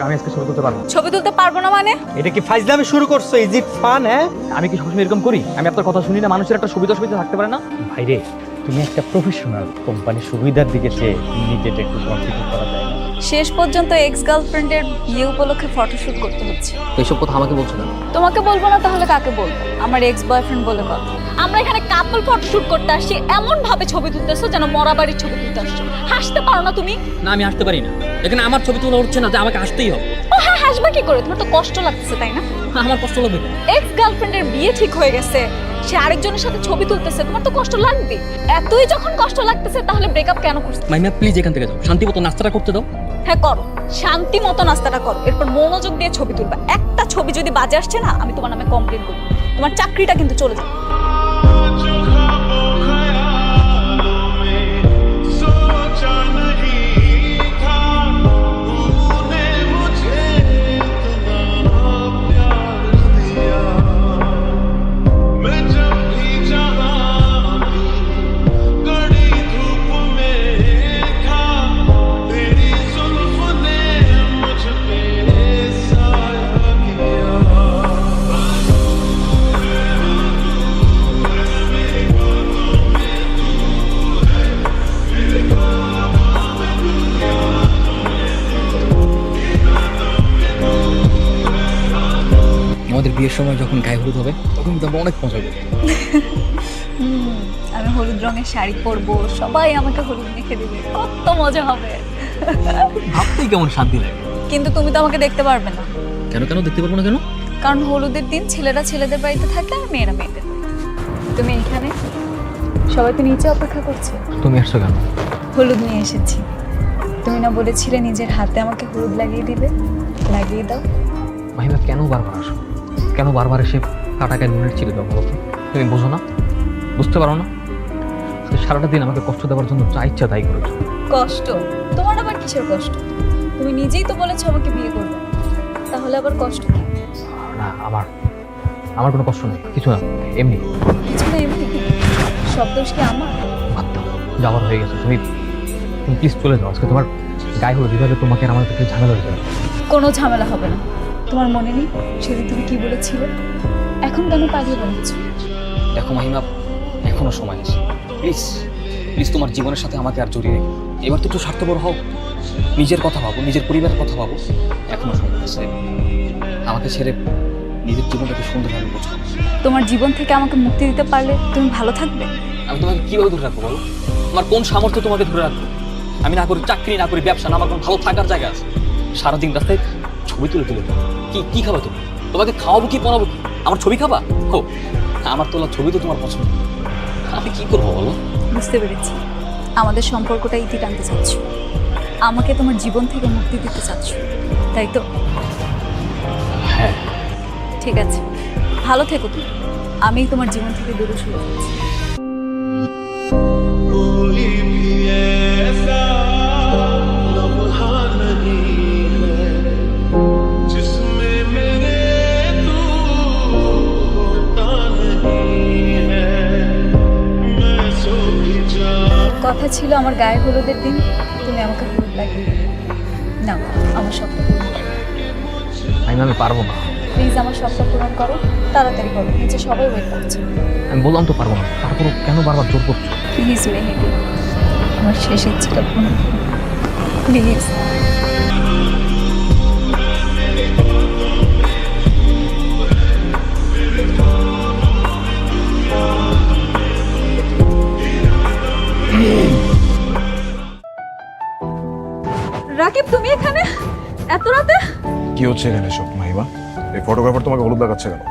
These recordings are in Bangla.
আমি আজকে ছবি তুলতে পারবো না। ছবি তুলতে পারবো না মানে? এটা কি ফাইজলামি শুরু করছো? Is it fun? হ্যাঁ, আমি কি সবসময় এরকম করি? আমি আপনার কথা শুনি না? মানুষের একটা সুবিধা থাকতে পারে না? ভাইরে, তুমি একটা প্রফেশনাল, কোম্পানির সুবিধার দিকে চেয়ে নিজেটা একটু কনফিডেন্ট করা যায় না? শেষ পর্যন্ত এক্স গার্লফ্রেন্ডের বিয়ে উপলক্ষে ফটোশুট করতে হচ্ছে। তো এইসব কথা আমাকে বলছো না? তোমাকে বলবো না তাহলে কাকে বলবো? আমার এক্স বয়ফ্রেন্ড বলে কথা। আমরা এখানে কাপল ফটোশুট করতে আসছি, এমন ভাবে ছবি তুলতেছো যেন মরা বাড়ির ছবি তুলতে আসছো। হাসতে পারো না তুমি? না, আমি হাসতে পারি না। এখানে আমার ছবি তোলা হচ্ছে না যে আমাকে হাসতেই হবে? ও হ্যাঁ, হাসবা কি করে? তোমার তো কষ্ট লাগতেছে তাই না? আমার কষ্ট লাগবে কেন? এক্স গার্লফ্রেন্ডের বিয়ে ঠিক হয়ে গেছে, সে আরেকজনের সাথে ছবি তুলতেছে, তোমার তো কষ্ট লাগবে। এতই যখন কষ্ট লাগতেছে তাহলে ব্রেকআপ কেন করছো? মাইমা প্লিজ এখান থেকে যাও, শান্তি মতো নাস্তাটা করতে দাও। হ্যাঁ করো, শান্তি মতো নাস্তাটা করো, এরপর মনোযোগ দিয়ে ছবি তুলবা। একটা ছবি যদি বাজে আসছে না, আমি তোমার নামে কমপ্লেন করব। তোমার চাকরিটা কিন্তু চলে যাবে। আমাদের বিয়ের সময় যখন গায়ে হলুদ হবে তখন কিন্তু আমরা অনেক মজা করবো। আমি হলুদ রঙের শাড়ি পরবো, সবাই আমাকে হলুদ মেখে দিবে, কত মজা হবে। ভাবতেই কেমন শান্তি লাগে। কিন্তু তুমি তো আমাকে দেখতে পারবে না। কেন কেন দেখতে পারবো না কেন? কারণ হলুদের দিন ছেলেরা ছেলেদের বাড়িতে থাকে আর মেয়েরা মেয়েদের। তুমি এখানে, সবাই তো নিচে অপেক্ষা করছে। তুমি আসছো কেন? হলুদ নিয়ে এসেছি। তুমি না বলেছিলে নিজের হাতে আমাকে হলুদ লাগিয়ে দিবে? লাগিয়ে দাও। মাহিমা কেন বারবার আসো? কেন বারবার এসে কাটাকে নুনের ছিঁড়ে দাও বলো তো? তুমি বোঝো না? বুঝতে পারো না? সারাটা দিন আমাকে কষ্ট দেওয়ার জন্য যা ইচ্ছা তাই করেছো। কষ্ট? তোমার আবার কিসের কষ্ট? তুমি নিজেই তো বলেছো আমাকে বিয়ে করবে, তাহলে আবার কষ্ট কি? না, আমার কোনো কষ্ট নেই, কিছু না, এমনি। কিছু না এমনি? সব দোষ কি আমার? ভাবতাম যাওয়ার হয়ে গেছে। তুমি প্লিজ চলে যাও। আজকে তোমার গায়ে হলুদ বিভাগে তোমাকে আর আমার থেকে ঝামেলা হয়ে যাবে। কোনো ঝামেলা হবে না। তোমার মনে নেই সেদিন তুমি কি বলেছিলে? এখন কেন পাগল বলছো? দেখো মাহিমা, এখনো সময় আছে। প্লিজ প্লিজ তোমার জীবনের সাথে আমাকে আর জড়িয়ে রেখো। এবার তো একটু স্বার্থপর হও, নিজের কথা ভাবো, নিজের পরিবারের কথা ভাবো। এখনো সময় আছে। আমাকে ছেড়ে নিজের জীবনটাকে সুন্দরভাবে বোঝো। তোমার জীবন থেকে আমাকে মুক্তি দিতে পারলে তুমি ভালো থাকবে। আমি তোমাকে কিভাবে ধরে রাখবো বলো? আমার কোন সামর্থ্য তোমাকে ধরে রাখবো? আমি না করি চাকরি, না করি ব্যবসা, না আমার কোনো ভালো থাকার জায়গা আছে। সারাদিন রাস্তায় ছবি তুলে কি খাবা তুমি? তোমাকে খাওয়াবো কি, পড়াবো কি? আমার ছবি খাবা? হো, আমার তোলা ছবি তো তোমার পছন্দ। আমি কি করবো বলো? বুঝতে পেরেছি, আমাদের সম্পর্কটা ইতি টানতে চাচ্ছ, আমাকে তোমার জীবন থেকে মুক্তি দিতে চাচ্ছ, তাই তো? হ্যাঁ। ঠিক আছে, ভালো থেকো তুমি। আমি তোমার জীবন থেকে দূরে সরে যাচ্ছি। কথা ছিল আমার গায়ে হলুদের দিন তুমি আমাকে হলুদ লাগিয়ে দিবে। না, আমার স্বপ্ন পূরণ করো। আমি পারবো না। প্লিজ আমার স্বপ্ন পূরণ করো, তাড়াতাড়ি করো, নিচে সবাই ওয়েট করছে। আমি বললাম তো পারবো না, তারপরও কেন বারবার জোর করছো? প্লিজ মেহেদি, আমার শেষ ইচ্ছেটা পূরণ করো প্লিজ। রাকিব, তুমি এখানে এত রাতে? কি হচ্ছে এখানে সব মাহিমা? এই ফটোগ্রাফার তোমাকে হলুদ লাগাচ্ছে কেন?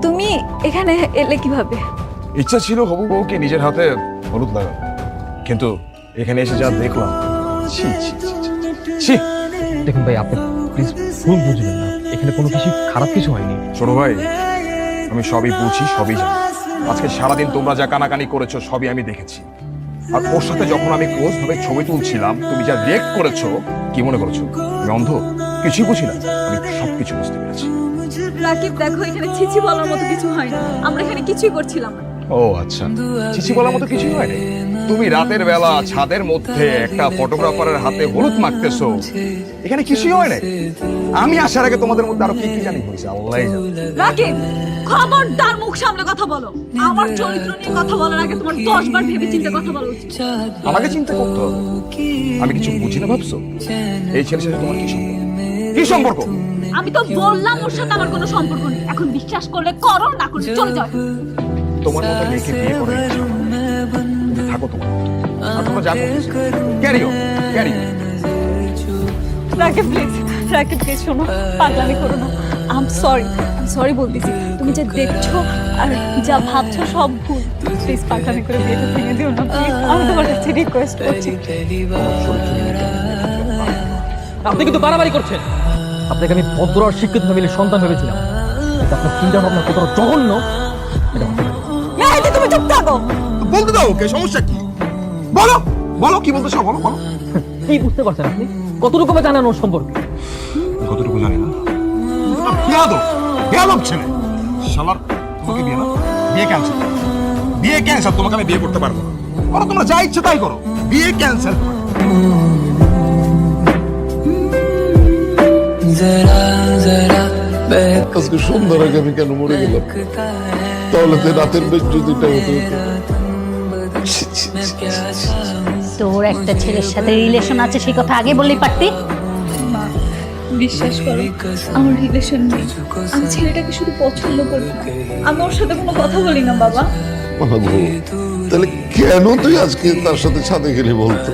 তুমি এখানে এলে কিভাবে? ইচ্ছা ছিল হবু বউকে নিজের হাতে হলুদ লাগানো, কিন্তু এখানে এসে যা দেখলাম, ছি ছি ছি ছি, ছি। দেখুন ভাই, আপনি প্লিজ ভুল বুঝবেন না, এখানে কোনো কিছু খারাপ কিছু হয়নি। ছোট ভাই, আমি সবই বুঝি, সবই জানি। আজকে সারাদিন তোমরা যা কানাকানি করেছো সবই আমি দেখেছি। আর ওর সাথে যখন আমি ক্লোজ ভাবে ছবি তুলছিলাম, তুমি যা রিয়েক্ট করেছো, কি মনে করেছো আমি অন্ধ? কিছুই বুঝি না? আমি সবকিছু বুঝতে পেরেছি। রাকিব দেখো, এখানে ছিছি বলার মতো কিছু হয়নি, আমরা এখানে কিছুই করছিলাম না। ও আচ্ছা, চিচি বলার মতো কিছুই হয়নি? তুমি রাতের বেলা ছাদের মধ্যে একটা ফটোগ্রাফারের হাতে হলুদ মাখতেছো, এখানে কিছুই হয় না। আমি আসার আগে তোমাদের মধ্যে আরো কি কি জানি হয়েছে আল্লাহই জানে। রাকিব, খবরদার মুখ সামলে কথা বলো। আমার চরিত্র নিয়ে কথা বলার আগে তোমার 10 বার ভেবে চিন্তে কথা বলা উচিত। আমাকে চিন্তা করতে হবে? আমি কিছু বুঝি না ভাবছো? এই ছেলের সাথে তোমার কি সম্পর্ক? কি সম্পর্ক? আমি তো বললাম ওর সাথে আমার কোনো সম্পর্ক নেই। এখন বিশ্বাস করলে করো, না করলে চলে যাও। তোমার মতো মেয়েকে বিয়ে করে তুমি থাকো তোমার, আর তোমরা যা ক্যারিও ক্যারিও। রাকিব প্লিজ, রাকিব প্লিজ শোনো, পাগলামি করো না। আই এম সরি বলতেছি। তুমি যা দেখছো আর যা ভাবছো সব ভুল। প্লিজ পাগলামি করে বিয়েটা ভেঙে দিও না প্লিজ। আমি তোমার কাছে রিকোয়েস্ট করছি। আপনি কিন্তু বাড়াবাড়ি করছেন। আপনাকে আমি ভদ্র আর শিক্ষিত ফ্যামিলির সন্তান ভেবেছিলাম। কিন্তু আপনার চিন্তা ভাবনা কতটা জঘন্য এটা ভাবতে পারিনি। মেহেদি, তুমি চুপ থাকো। বলতে দাও, ওকে সমস্যা কি? বলো বলো কি বলতে চাও, বলো বলো। কি বুঝতে পারছেন আপনি? কতটুকু জানেন ওর সম্পর্কে? কতটুকু জানি না। বেয়াদব বেয়াদব ছেলে শালার। তোমাকে বিয়ে না, বিয়ে ক্যান্সেল। বিয়ে ক্যান্সেল, তোমাকে আমি বিয়ে করতে পারবো না। করো তোমরা যা ইচ্ছে তাই করো, বিয়ে ক্যান্সেল। আজকে সন্ধ্যার আগে আমি কেন মরে গেলাম? তাহলে তো রাতের বেশ যদিটা হতো। তোর একটা ছেলের সাথে রিলেশন আছে, সেই কথা আগে বললেই পারতি। বিশ্বাস করো, আমার রিলেশন নেই। আমি ছেলেটাকে শুধু পছন্দ করি না। আমি ওর সাথে কোনো কথা বলি না বাবা। তাহলে কেন তুই আজকে তার সাথে ছাদে গেলি বলতো?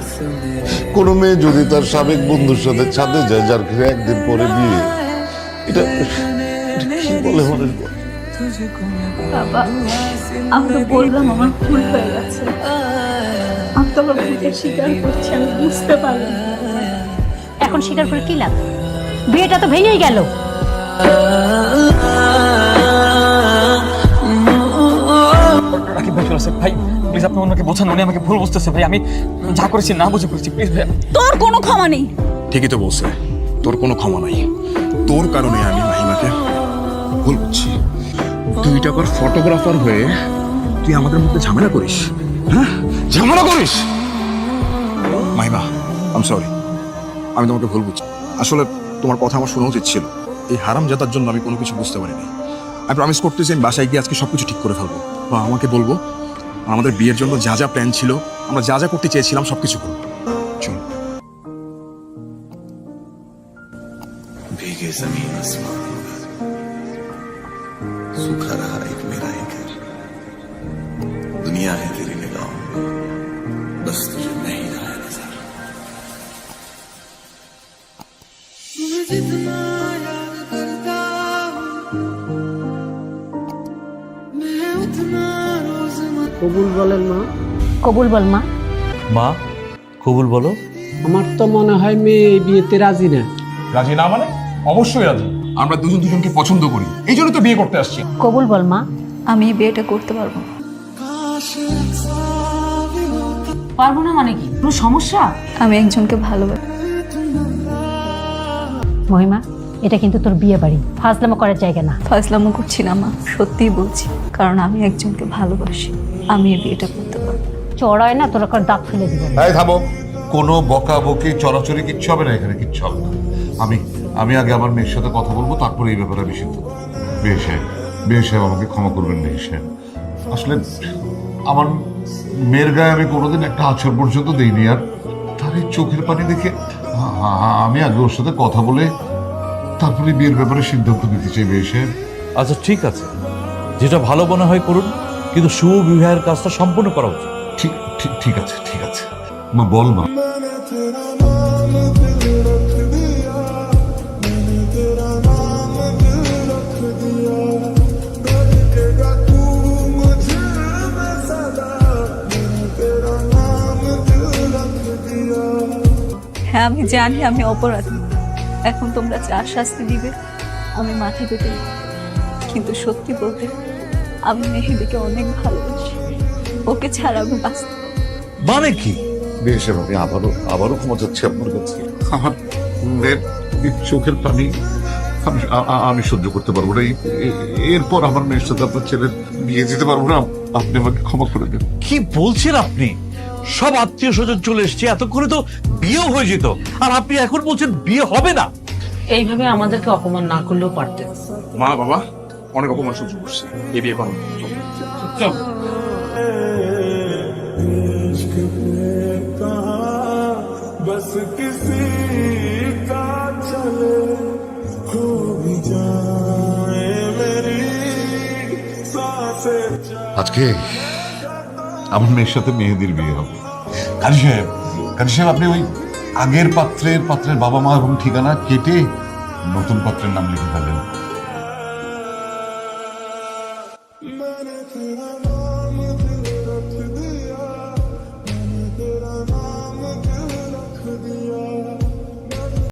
কোনো মেয়ে যদি তার সাবেক বন্ধুর সাথে ছাদে যায়, যার ঘরে একদিন পরে বিয়ে, এটা কি বলে মানুষ বলে? বাবা, আমি তো বললাম আমার ভুল হয়ে গেছে। আমি তো আমার ভুলকে স্বীকার করছি, আমি বুঝতে পারলাম। এখন স্বীকার করে কি লাভ? বিয়েটা তো ভেঙেই গেল। রাকিব ভাই ফিরোজ ভাই, প্লিজ আপনি ওনাকে বোঝান, উনি আমাকে ভুল বুঝতেছে ভাই। আমি যা করেছি না বুঝে করেছি, প্লিজ ভাই। তোর কোনো ক্ষমা নেই। ঠিকই তো বলছে, তোর কোনো ক্ষমা নাই। তোর কারণে আমি মাহিমাকে ভুল বুঝছি। 2 টাকার ফটোগ্রাফার হয়ে তুই আমাদের মধ্যে ঝামেলা করিস, হ্যাঁ ঝামেলা করিস। মাহিমা আই এম সরি, আমি তোমাকে ভুল বুঝছি। আসলে তোমার কথা আমার শোনা উচিত ছিল। এই হারামজাদার জন্য আমি কোনো কিছু বুঝতে পারিনি। আমি প্রমিস করতেছি আমি বাসায় গিয়ে আজকে সবকিছু ঠিক করে ফেলবো। বা আমাকে বলবো আমাদের বিয়ের জন্য যা যা প্ল্যান ছিল, আমরা যা যা করতে চেয়েছিলাম সবকিছু করবো। চল। भीगे जमीन आसमान सूखा रहा एक मेरा ही घर। दुनिया है तेरी निगाहों में, बस तुझे नहीं रहा है नजर। जितना याद करता हूँ मैं उतना रोज কবুল বলেন মা। কবুল বল মা। মা কবুল বলো। আমার তো মনে হয় মেয়ে এই বিয়েতে রাজি না। রাজি না মানে? অবশ্যই রাজি। আমরা দুজন দুজনকে পছন্দ করি, এই জন্য তো বিয়ে করতে আসছি। কবুল বল মা। আমি এই বিয়েটা করতে পারবো না। পারবো না মানে কি? কোনো সমস্যা? আমি একজনকে ভালোবাসি। মহিমা, এটা কিন্তু তোর বিয়ে বাড়ি, ফাজলামো করার জায়গা না। ফাজলামো করছি না মা, সত্যিই বলছি। কারণ আমি একজনকে ভালোবাসি। আমি এই বিয়েটা করতে পারবো। চড়ায় না তোর একটা দাগ ফেলে দিব। এই থামো, কোনো বকাবকি চড়াচড়ি কিচ্ছু হবে না, এখানে কিচ্ছু হবে না। আমি আগে আমার মেয়ের সাথে কথা বলবো, তারপরে এই ব্যাপারে আমি সিদ্ধান্ত। বিয়ে সাহেব আমাকে ক্ষমা করবেন বিয়ে সাহেব। আসলে আমার মেয়ের গায়ে আমি কোনোদিন একটা আছর পর্যন্ত দিইনি, আর তার এই চোখের পানি দেখে আমি আগে ওর সাথে কথা বলে তারপরে বিয়ের ব্যাপারে সিদ্ধান্ত নিতে চাই বিয়ে সাহেব। আচ্ছা ঠিক আছে, যেটা ভালো মনে হয় করুন, কিন্তু শুভ বিবাহের কাজটা সম্পূর্ণ করা উচিত। ঠিক আছে ঠিক আছে। মা বল মা। হ্যাঁ, আমি জানি আমি অপরাধী। এখন তোমরা যা শাস্তি দিবে আমি মাথা পেতে নেব। কিন্তু সত্যি বলতে আমি মেহেদিকে অনেক ভালোবাসি। ওকে ছাড়া আমি বাঁচতে পারবো না। মানে কি? বিয়ে সাহেব আমি আবারও ক্ষমা চাচ্ছি আপনার কাছে। আমার মেয়ের চোখের পানি আমি সহ্য করতে পারবো না। এরপর আমার মেয়ের সাথে আপনার ছেলের বিয়ে দিতে পারবো না। আপনি আমাকে ক্ষমা করে দেন। কি বলছেন আপনি? সব আত্মীয় স্বজন চলে এসছে, এতক্ষণে তো বিয়েও হয়ে যেত, আর আপনি এখন বলছেন বিয়ে হবে না। এইভাবে আমাদেরকে অপমান না করলেও পারতেন। মা বাবা অনেক অপমান সহ্য করছে, এই বিয়ে করো। চল। আজকে আমার মেয়ের সাথে মেহেদির বিয়ে হবে। কাজী সাহেব আপনি ওই আগের পাত্রের বাবা মা এবং ঠিকানা কেটে নতুন পাত্রের নাম লিখে ফেলেন।